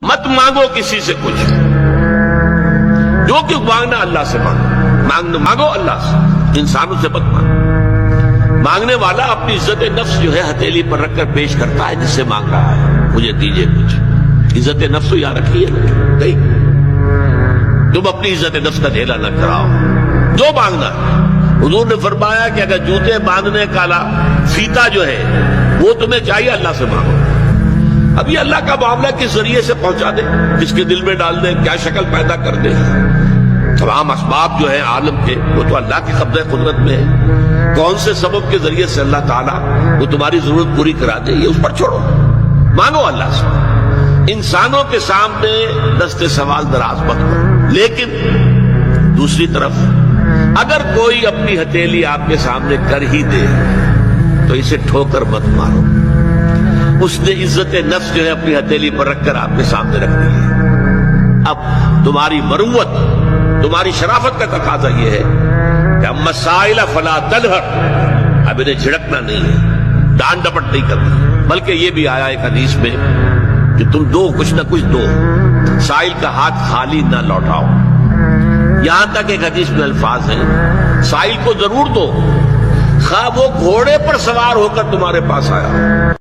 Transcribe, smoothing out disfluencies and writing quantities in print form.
مت مانگو کسی سے کچھ، جو کہ مانگنا اللہ سے مانگو اللہ سے، انسانوں سے مت مانگو۔ مانگنے والا اپنی عزت نفس جو ہے ہتھیلی پر رکھ کر پیش کرتا ہے جس سے مانگ رہا ہے، مجھے دیجئے کچھ۔ عزت نفس تو یہاں رکھی ہے نہیں، تم اپنی عزت نفس کا ڈھیلا نہ کراؤ، جو مانگنا ہے۔ حضور نے فرمایا کہ اگر جوتے باندھنے کا فیتا جو ہے وہ تمہیں چاہیے، اللہ سے مانگو۔ اب یہ اللہ کا معاملہ کس ذریعے سے پہنچا دے، کس کے دل میں ڈال دے، کیا شکل پیدا کر دے، تمام اسباب جو ہیں عالم کے وہ تو اللہ کے قبضہ قدرت میں ہے۔ کون سے سبب کے ذریعے سے اللہ تعالیٰ وہ تمہاری ضرورت پوری کرا دے، یہ اس پر چھوڑو، مانگو اللہ سے۔ انسانوں کے سامنے دست سوال دراز مت کرو، لیکن دوسری طرف اگر کوئی اپنی ہتھیلی آپ کے سامنے کر ہی دے تو اسے ٹھوکر مت مارو۔ اس نے عزت نفس جو ہے اپنی ہتھیلی پر رکھ کر آپ کے سامنے رکھ دی ہے۔ اب تمہاری مروت، تمہاری شرافت کا تقاضا یہ ہے کہ اما السائل فلا تنہر، اب انہیں جھڑکنا نہیں ہے، ڈانٹ ڈپٹ نہیں کرنا، بلکہ یہ بھی آیا ایک حدیث میں کہ تم دو، کچھ نہ کچھ دو، سائل کا ہاتھ خالی نہ لوٹاؤ۔ یہاں تک ایک حدیث میں الفاظ ہیں سائل کو ضرور دو، خواہ وہ گھوڑے پر سوار ہو کر تمہارے پاس آیا۔